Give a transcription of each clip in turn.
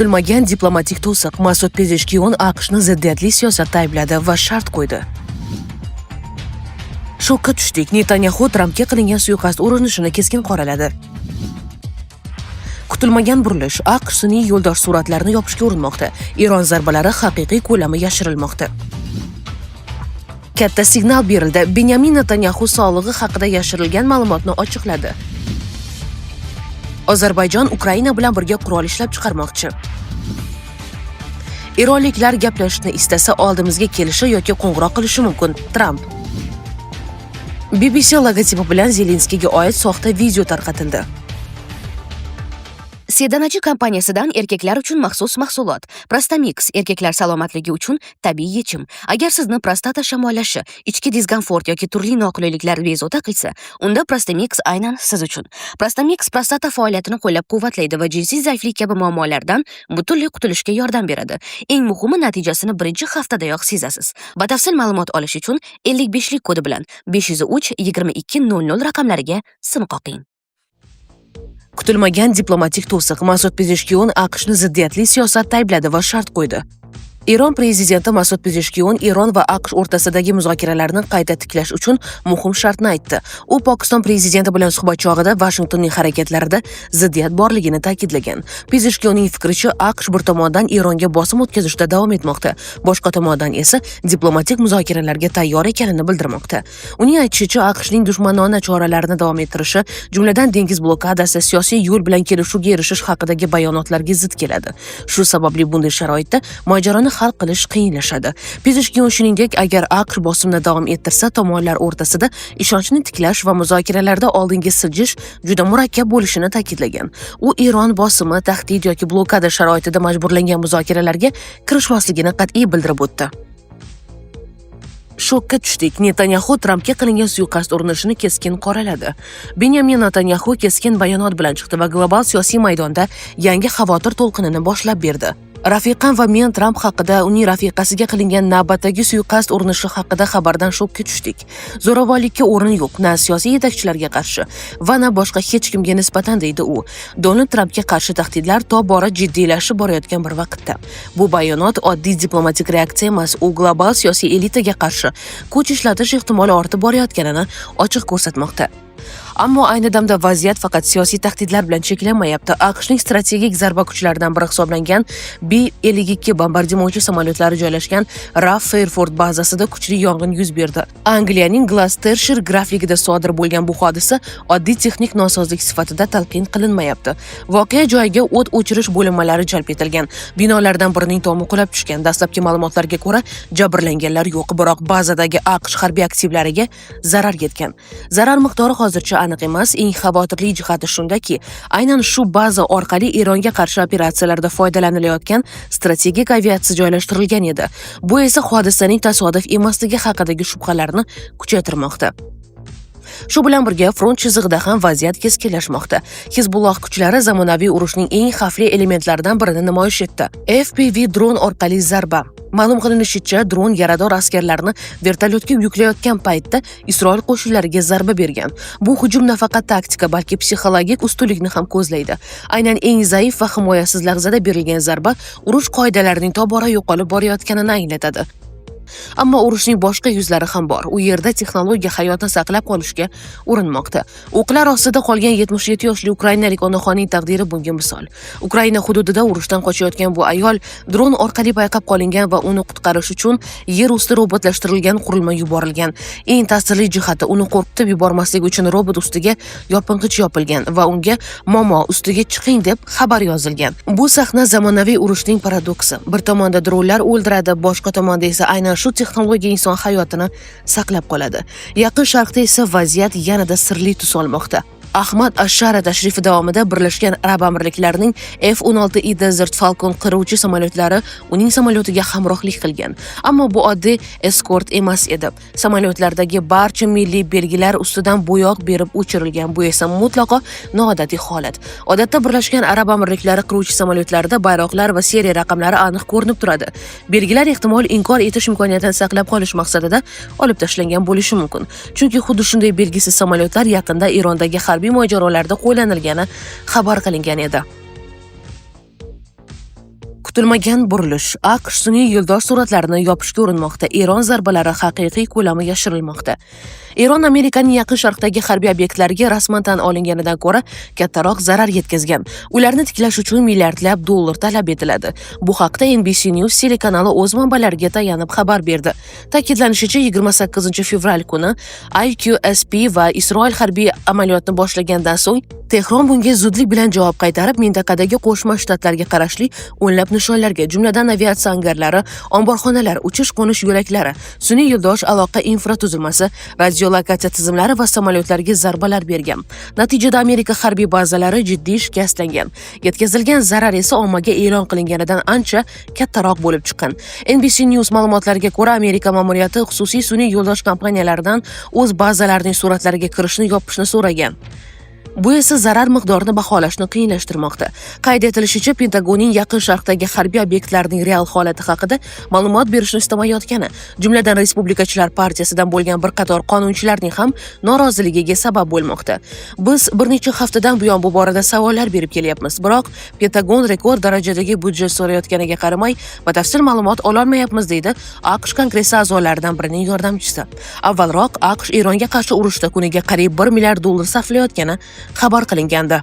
Kutilmagan diplomatik to'siq. Mas'ud Pezeshkian AQShni ziddiyatli siyosatda aybladi va shart qo'ydi. Shokka tushdik. Netanyahu Trampga qilingan suiqasd urinishini keskin qoraladi. Kutilmagan burilish. AQSh sun'iy yo'ldosh suratlarini yopishga urinmoqda. Eron zarbalari haqiqiy ko'lami yashirilmoqda. Katta signal berildi. Benyamin Netanyahu sog'lig'i haqida yashirilgan ma'lumotni ochiqladi. Ozarbayjon Ukraina bilan birga qurol ishlab chiqarmoqchi. Eronliklar gaplashishni istasa oldimizga kelishi yoki qo'ng'iroq qilishi mumkin. Tramp. BBC logotipi bilan Zelenskiyga oid soxta video tarqatildi. Sedanachi kompaniyasidan erkaklar uchun maxsus mahsulot. Prostamix erkaklar salomatligi uchun tabiiy yechim. Agar sizni prostata shamollashi, ichki diskomfort yoki turli noqulayliklar bezovta qilsa, unda Prostamix aynan siz uchun. Prostamix prostata faoliyatini qo'llab-quvvatlaydi va jinsiy zaiflik kabi muammolardan butunlay qutulishga yordam beradi. Eng muhimi, natijasini birinchi haftadayoq sezasiz. Batafsil ma'lumot olish uchun 55lik kodi bilan 503 2200 raqamlariga sim qoqing. Kutilmagan diplomatik to'siq. Mas'ud Pezeshkian AQShni ziddiyatli siyosatda aybladi va shart qo'ydi. Eron prezidenti Mas'ud Pezeshkian Eron va AQSh o'rtasidagi muzokaralarni qayta tiklash uchun muhim shartni aytdi. U Pokiston prezidenti bilan suhbat chog'ida Vashingtonning harakatlarida ziddiyat borligini ta'kidlagan. Pezeshkianning fikricha, AQSh bir tomondan Eronga bosim o'tkazishda davom etmoqda, boshqa tomondan esa diplomatik muzokaralarga tayyor ekanini bildirmoqda. Uning aytishicha, AQShning dushmanona choralarni davom ettirishi, jumladan dengiz blokadasi, siyosiy yo'l bilan kelishuvga erishish haqidagi bayonotlarga zid keladi. Shu sababli bunday sharoitda mojaroni hal qilish qiyinlashadi. Pezeshkian shuningdek, agar AQSh bosimni davom ettirsa, tomonlar o'rtasida ishonchni tiklash va muzokaralarda oldinga siljish juda murakkab bo'lishini ta'kidlagan. U Eron bosimi, tahdid yoki blokada sharoitida majburlangan muzokaralarga kirishmasligini qat'iy bildirib o'tdi. Shokka tushdik. Netanyahu Trampga qilingan suiqasd urinishini keskin qoraladi. Benyamin Netanyahu keskin bayonot bilan chiqdi va global siyosiy maydonda yangi xavotir to'lqinini boshlab berdi. Rafiqam va men Tramp haqida, uning rafiqasiga qilingan navbatdagi suiqasd urinishi haqida xabardan shokka tushdik. Zo'ravonlikka o'rin yo'q, na siyosiy yetakchilarga qarshi va na boshqa hech kimga nisbatan, deydi u. Donald Trampga qarshi tahdidlar tobora jiddiylashib borayotgan bir vaqtda. Bu bayonot oddiy diplomatik reaksiya emas, u global siyosiy elitaga qarshi kuch ishlatish ehtimoli ortib borayotganini ochiq ko'rsatmoqda. Ammo ayni damda vaziyat faqat siyosiy tahdidlar bilan cheklanmayapti. AQShning strategik zarba kuchlaridan biri hisoblangan B-52 bombardimonchi samolyotlari joylashgan RAF Fairford bazasida kuchli yong'in yuz berdi. Angliyaning Gloucestershire grafligida sodir bo'lgan bu hodisa oddiy texnik nosozlik sifatida talqin qilinmayapti. Voqea joyiga o't o'chirish bo'linmalari jalb etilgan. Binolardan birining tomi qulab tushgan. Dastlabki ma'lumotlarga ko'ra, jabrlanganlar yo'q, biroq bazadagi AQSh harbiy aktivlariga zarar yetgan. Zarar miqdori hozircha aniq emas. Eng xavotirli jihati shundaki, aynan shu baza orqali Eronga qarshi operatsiyalarda foydalanilayotgan strategik aviatsiya joylashtirilgan edi. Bu esa hodisaning tasodif emasligi haqidagi shubhalarni kuchaytirmoqda. Shu bilan birga front chizig'ida ham vaziyat keskinlashmoqda. Hizbulloh kuchlari zamonaviy urushning eng xavfli elementlaridan birini namoyish etdi. FPV dron orqali zarba. Ma'lum qilinishicha, dron yarador askarlarni vertolyotga yuklayotgan paytda Isroil qo'shinlariga zarba bergan. Bu hujum nafaqat taktika, balki psixologik ustunlikni ham ko'zlaydi. Aynan eng zaif va himoyasiz lahzada berilgan zarba urush qoidalarining tobora yo'qolib borayotganini anglatadi. Ammo urushning boshqa yuzlari ham bor. U yerda texnologiya hayotni saqlab qolishga urinmoqda. O'qlar ostida qolgan 77 yoshli ukrainalik onaxonning taqdiri bunga misol. Ukraina hududida urushdan qochayotgan bu ayol dron orqali payqab qolingan va uni qutqarish uchun yer usti robotlashtirilgan qurilma yuborilgan. Eng ta'sirli jihati, uni qo'rqitib yubormaslik uchun robot ustiga yopinqich yopilgan va unga "Momo, ustiga chiqing" deb xabar yozilgan. Bu sahna zamonaviy urushning paradoksi. Bir tomonda dronlar o'ldiradi, boshqa tomonda esa aynan shu texnologiya inson hayotini saqlab qoladi. Yaqin Sharqda esa vaziyat yanada sirli tus olmoqda. Ahmad Ashara tashrifi davomida Birlashgan Arab Amirliklarining F-16 Desert Falcon qiruvchi samolyotlari uning samolyotiga hamrohlik qilgan. Ammo bu oddiy eskort emas edi. Samolyotlardagi barcha milliy belgilar ustidan bo'yoq berib o'chirilgan. Bu esa mutlaqo noodatiy holat. Odatda Birlashgan Arab Amirliklari qiruvchi samolyotlarida bayroqlar va seriya raqamlari aniq ko'rinib turadi. Belgilar ehtimol inkor etish imkoniyatini saqlab qolish maqsadida olib tashlangan bo'lishi mumkin. Chunki xuddi shunday belgisiz samolyotlar yaqinda Erondagi harbiy mojarolarda qo'llanilgani xabar qilingan edi. Kutilmagan burilish. AQSh sun'iy yo'ldosh suratlarini yopishga urinmoqda. Eron zarbalari haqiqiy ko'lami yashirilmoqda. Eron Amerikaning Yaqin Sharqdagi harbiy obyektlariga rasman tan olinganidan ko'ra kattaroq zarar yetkazgan. Ularni tiklash uchun milliardlab dollar talab etiladi. Bu haqda NBC News telekanali o'z manbalariga tayanib xabar berdi. Ta'kidlanishicha, 28 fevral kuni IQSP va Isroil harbiy amaliyotni boshlagandan so'ng Tehron bunga zudlik bilan javob qaytarib, mintaqadagi Qo'shma Shtatlarga qarashli o'nlab nishonlarga, jumladan aviatsiya angarlari, omborxonalar, uchish-qo'nish yo'laklari, sun'iy yo'ldosh aloqa infratuzilmasi, radiolokatsiya tizimlari va samolyotlarga zarbalar bergan. Natijada Amerika harbiy bazalari jiddiy shikastlangan. Yetkazilgan zarar esa ommaga e'lon qilinganidan ancha kattaroq bo'lib chiqqan. NBC News ma'lumotlariga ko'ra, Amerika ma'muriyati xususiy sun'iy yo'ldosh kompaniyalaridan o'z bazalarining suratlariga kirishni yopishni so'ragan. Bu esa zarar miqdorini baholashni qiyinlashtirmoqda. Qayd etilishicha, Pentagonning Yaqin Sharqdagi harbiy obyektlarning real holati haqida ma'lumot berishni istamayotgani, jumladan Respublikachilar partiyasidan bo'lgan bir qator qonunchilarning ham noroziligiga sabab bo'lmoqda. Biz bir necha haftadan buyon bu borada savollar berib kelyapmiz, biroq Pentagon rekord darajadagi budjet so'rayotganiga qaramay, batafsil ma'lumot ololmayapmiz, deydi AQSh Kongressi a'zolaridan birining yordamchisi. Avvalroq AQSh Eronga qarshi urushda kuniga qariyb $1 milliard sarflayotgani xabar qilingandi.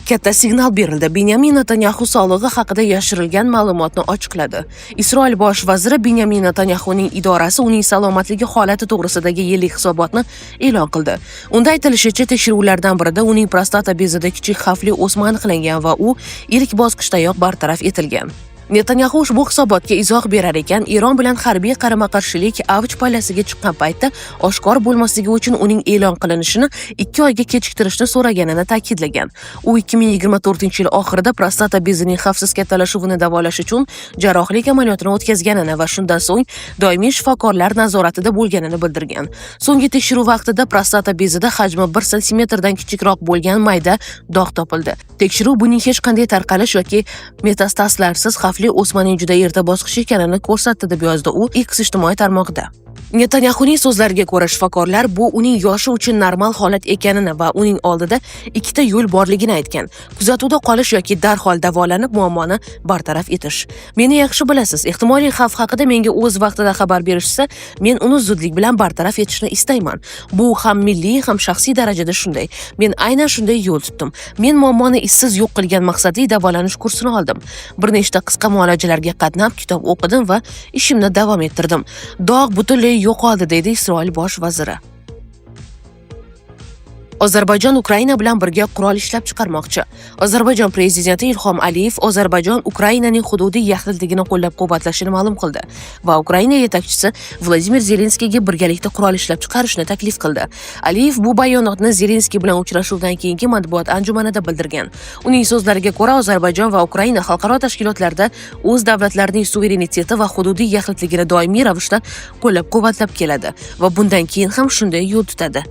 Katta signal berildi. Benyamin Netanyahu sog'lig'i haqida yashirilgan ma'lumotni ochiqladi. Isroil bosh vaziri Benyamin Netanyahuning idorasi uning salomatligi holati to'g'risidagi yillik hisobotni e'lon qildi. Unda aytilishicha, tekshiruvlardan birida uning prostata bezida kichik xavfli o'sma aniqlangan va u ilk bosqichdayoq bartaraf etilgan. Netanyahu ushbu hisobotga izoh berar ekan, Eron bilan harbiy qarama-qarshilik avj pallasiga chiqqan paytda oshkor bo'lmasligi uchun uning e'lon qilinishini 2 oyga kechiktirishni so'raganini ta'kidlagan. U 2024-yil oxirida prostata bezining xavfsiz kattalashuvini davolash uchun jarrohlik amaliyotini o'tkazganini va shundan so'ng doimiy shifokorlar nazoratida bo'lganini bildirgan. So'nggi tekshiruv vaqtida prostata bezida hajmi 1 sm-dan kichikroq bo'lgan mayda dog' topildi. Tekshiruv buning hech qanday tarqalish yoki metastaslarsiz xavfli o'smaning juda erta bosqichi ekanini ko'rsatdi, deb yozdi u X ijtimoiy tarmog'ida. Netanyahuning so'zlariga ko'ra, shifokorlar bu uning yoshi uchun normal holat ekanini va uning oldida ikkita yo'l borligini aytgan. Kuzatuvda qolish yoki darhol davolanib muammoni bartaraf etish. Meni yaxshi bilasiz, ehtimoliy xavf haqida menga o'z vaqtida xabar berishsa, men uni zudlik bilan bartaraf etishni istayman. Bu ham milliy, ham shaxsiy darajada shunday. Men aynan shunday yo'l tutdim. Men muammoni izsiz yo'q qilgan maqsadli davolanish kursini oldim. Bir nechta qisqa muolajalarga qatnab, kitob o'qidim va ishimni davom ettirdim. Dog' butunlay yo'qoldi, deydi Isroil bosh vaziri. Ozarbayjon Ukraina bilan birga qurol ishlab chiqarmoqchi. Ozarbayjon prezidenti Ilhom Aliyev Ozarbayjon Ukrainaning hududiy yaxlitligini qo'llab-quvvatlashini ma'lum qildi va Ukraina yetakchisi Vladimir Zelenskiyga birgalikda qurol ishlab chiqarishni taklif qildi. Aliyev bu bayonotni Zelenskiy bilan uchrashuvdan keyingi matbuot anjumanida bildirgan. Uning so'zlariga ko'ra, Ozarbayjon va Ukraina xalqaro tashkilotlarda o'z davlatlarining suvereniteti va hududiy yaxlitligini doimiy ravishda qo'llab-quvvatlab keladi va bundan keyin ham shunday yo'l tutadi.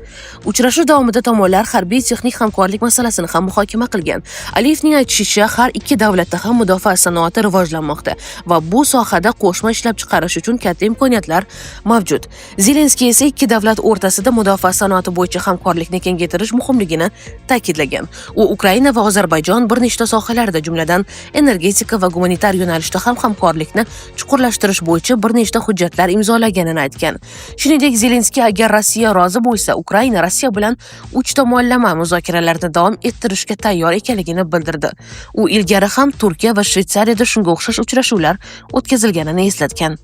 Uchrashuv davomida tomonlar harbiy texnik hamkorlik masalasini ham muhokama qilgan. Aliyevning aytishicha, har ikki davlatda ham mudofaa sanoati rivojlanmoqda va bu sohada qo'shma ishlab chiqarish uchun katta imkoniyatlar mavjud. Zelenskiy esa ikki davlat o'rtasida mudofaa sanoati bo'yicha hamkorlikni kengaytirish muhimligini ta'kidlagan. U Ukraina va Ozarbayjon bir nechta sohalarda, jumladan energetika va gumanitar yo'nalishda ham hamkorlikni chuqurlashtirish bo'yicha bir nechta hujjatlar imzolaganini aytgan. Shuningdek, Zelenskiy agar Rossiya rozi bo'lsa, Ukraina Rossiya bilan 3 tomonlama muzokaralarni davom ettirishga tayyor ekanligini bildirdi. U ilgari ham Turkiya va Shvetsariyada shunga o'xshash uchrashuvlar o'tkazilganini eslatgan.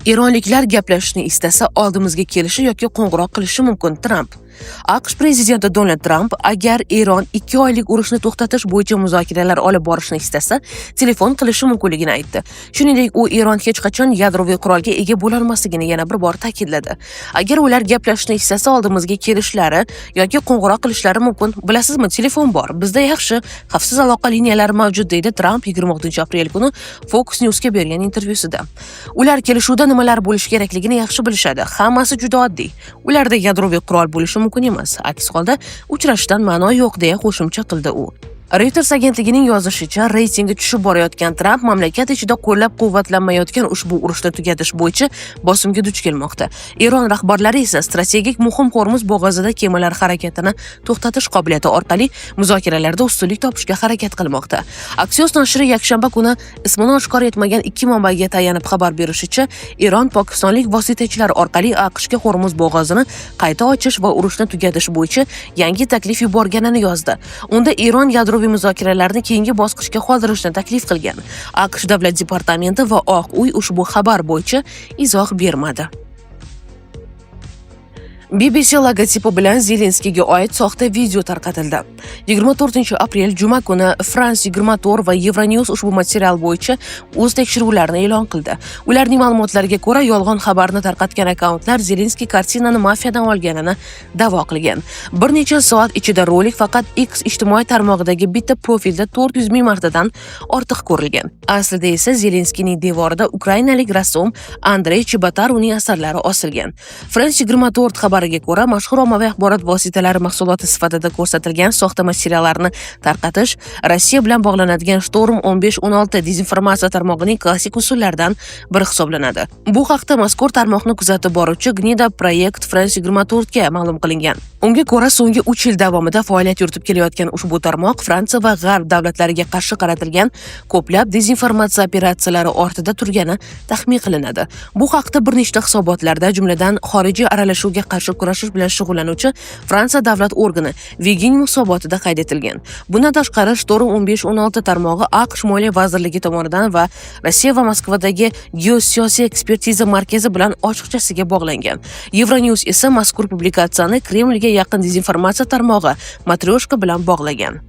Eronliklar gaplashishni istasa, oldimizga kelishi yoki qo'ng'iroq qilishi mumkin. Tramp. AQSh prezidenti Donald Tramp agar Eron 2 oylik urushni to'xtatish bo'yicha muzokaralar olib borishni istasa, telefon qilishi mumkinligini aytdi. Shuningdek, u Eron hech qachon yadroviy qurolga ega bo'la olmasligini yana bir bor ta'kidladi. Agar ular gaplashishni istasa, oldimizga kelishlari yoki qo'ng'iroq qilishlari mumkin. Bilasizmi, telefon bor. Bizda yaxshi xavfsiz aloqa liniyalari mavjud, deydi Tramp 26-aprel kuni Fox News'ga bergan intervyusida. Ular kelishuvda nimalar bo'lishi kerakligini yaxshi bilishadi. Hammasi juda oddiy. Ularda yadroviy qurol bo'lishi mumkin emas. Aks holda uchrashishdan ma'no yo'q, deya qo'shimcha qildi u. Reuters agentligining yozishicha, reytingi tushib borayotgan Tramp mamlakat ichida qo'llab-quvvatlanmayotgan ushbu urushni tugatish bo'yicha bosimga duch kelmoqda. Eron rahbarlari esa strategik muhim Hormuz bo'g'ozida kemalar harakatini to'xtatish qobiliyati orqali muzokaralarda ustunlik topishga harakat qilmoqda. Axios nashri yakshanba kuni ismini oshkor etmagan ikki manbaga tayanib xabar berishicha, Eron pokistonlik vositachilar orqali AQShga Hormuz bo'g'ozini qayta ochish va urushni tugatish bo'yicha yangi taklif yuborganini yozdi. Unda Eron yadroviy muzokaralarni keyingi bosqichga qoldirishni taklif qilgan. AQSh davlat departamenti va Oq uy ushbu xabar bo'yicha izoh bermadi. BBC logotipi bilan Zelenskiyga oid soxta video tarqatildi. 24-aprel juma kuni France 24 va Euronews ushbu material bo'yicha o'z tekshiruvlarini e'lon qildi. Ularning ma'lumotlariga ko'ra, yolg'on xabarni tarqatgan akkauntlar Zelenskiy kartinani mafiyadan olganini da'vo qilgan. Bir necha soat ichida rolik faqat X ijtimoiy tarmog'idagi bitta profilda 400 ming martadan ortiq ko'rilgan. Aslida esa Zelenskiyning devorida ukrainalik rassom Andrey Chebotaruning asarlari osilgan. France 24 xabariga ko'ra, mashhur ommaviy axborot vositalari mahsuloti sifatida ko'rsatilgan soxta materiallarni tarqatish Rossiya bilan bog'lanadigan Shtorm 15-16 dezinformatsiya tarmog'ining klassik usullaridan biri hisoblanadi. Bu haqda mazkur tarmoqni kuzatib boruvchi Gnida Project France 24 ga ma'lum qilingan. Unga ko'ra, so'nggi 3 yil davomida faoliyat yuritib kelayotgan ushbu tarmoq Fransiya va G'arb davlatlariga qarshi qaratilgan ko'plab dezinformatsiya operatsiyalari ortida turgani taxmin qilinadi. Bu haqda bir nechta hisobotlarda, jumladan xorijiy aralashuvga qarshi kurashish bilan shug'ullanuvchi Fransiya davlat organi Vigin hisobotida qayd etilgan. Bundan tashqari, Shtorm 15-16 tarmog'i AQSh Moliya vazirligi tomonidan va Rossiya va Moskvadagi geosiyosiy ekspertiza markazi bilan ochiqchasiga bog'langan. Euronews esa mazkur publikatsiyani Kremlga yaqin dezinformatsiya tarmog'i Matryoshka bilan bog'lagan.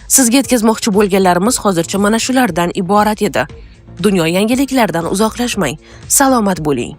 Sizga yetkazmoqchi bo'lganlarimiz hozircha mana shulardan iborat edi. Dunyo yangiliklaridan uzoqlashmang. Salomat bo'ling.